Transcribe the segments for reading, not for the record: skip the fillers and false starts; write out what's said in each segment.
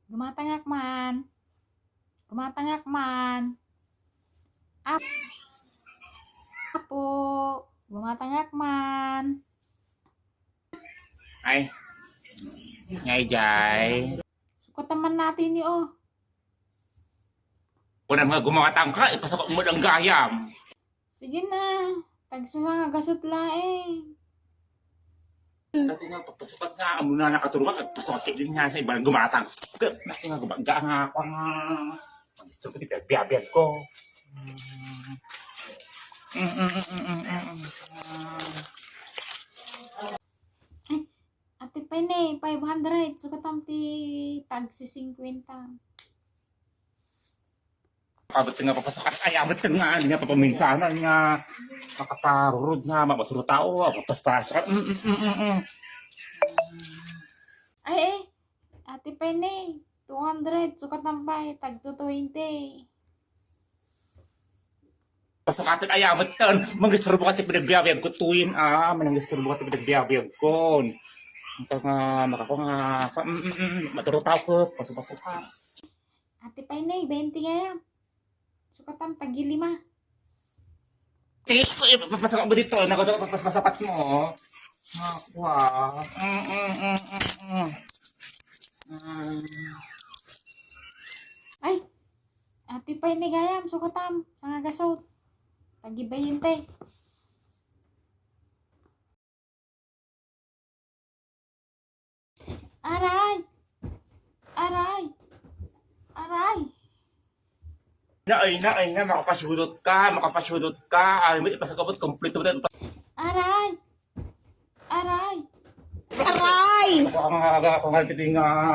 Gumatangak man. Gumatangak man. Apo. Gumatangak man. Ay, ngay jay. Sukat naman natin ni oh. Kung mga gumagatang ka, ipasok mo ng gayam. Sige na. Tagsa nga gasot laeng. Dati nga, papasukat nga, amo na nakaturuan, at pasok din nga sa ibang gumatang. Dati nga, gumaga nga ako nga. Gusto ko dito, biyabiyag ko. Ate pa ni, 500. Sukat ang ti tag si 50. Kabot nga papasukat, ay abot nga, nga papaminsanan nga. Makatarurod nga, mapasuro tao, papaspasok. Ay, ate pa ni, 200. Sukat ang pay, tag 220. Pasukatin ay abot kan, mangistorbo ka ti pinagbiyabiyag ko tuwin manangistorbo ka ti pinagbiyabiyag ko. Ito nga, makako nga, maturo tao ko, pasok ka. Ate pa ni, 20 nga yan. Sukat ang tag 5. Papasok mo dito, papasapat mo. Nakuha. Ay, ate pa ni gayam, sukatam, sa nga gasot. Tagibayin te. Aray! Aray! Aray! Na, makapasyudot ka. Ay, may ipasakabot, complete mo din. Aray! Aray! Aray! Ako nga titing nga.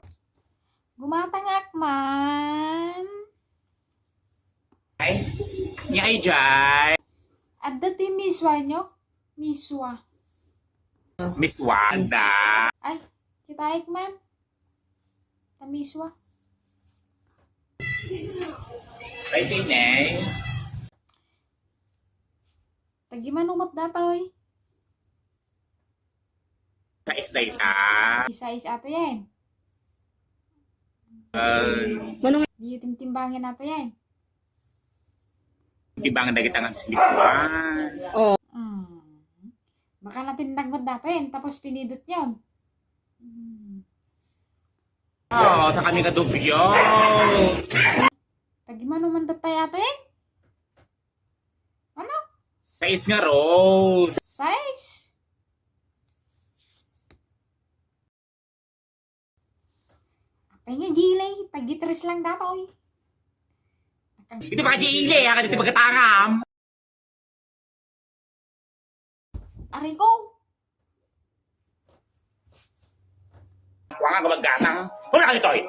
Gumatangak man. Ay, yay, jay. At dati miswa nyo? Miswa. Miss Wanda. Ay, kitaik man. Tamiswa. Ay, tinay. Tagiman umat datoy. Sa isday na. Isa-is ato yan. Di timtimbangin ato yan. Ibang nagitangan si Miss Wanda. Baka natin nagmad dato yan. Tapos pinidot yun. Sa kami kadubyo. Tagiman uman datay ato yan. Ano? Sa is nga, Rose. Size? Apay nga, Gilay. Tag-3 lang datoy. Ito ba di-ile, ka dito magkatangam. Aray ko. Kuha nga gumaggatang. Wala ka ito eh.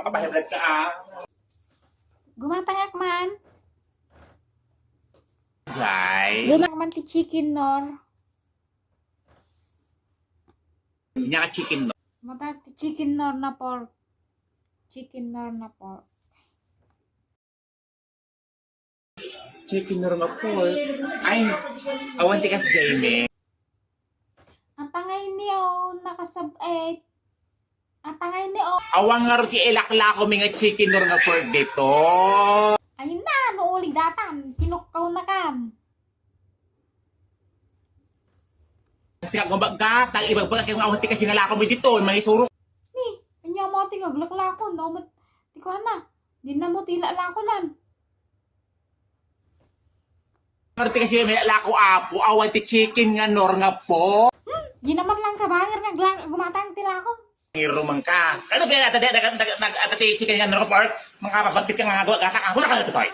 Makapahiblad ka Gumatangak man. Jai. Gumatangak man ti chicken nor. Hindi ka chicken no. Matag ti chicken nor na pork. Chicken nor na pork. Chicken na rin ako Ay, awanti ka si Jamie. Ang tangay niyo, nakasab-8. Ang tangay niyo. Awang nga rin si ilakla ko mga chicken na rin ako dito. Ayun na, nuulig datan. Kinukkaw na kan. Kasi ako maggatang, ibang pala kayong awanti ka sinalako mo dito. May surok. Ni, kanya mo tingag laklako. No, di ko na. Di na mo tila lakonan. Awanti kasi may lako apo, awanti chicken nga nor nga po. Di naman lang kabanger nga gumatang tila ko. Irumang ka. Ano ba yan? Atati chicken nga nor nga pork. Mga papagbit ka nga gata ka. Wala ka na ito, boy.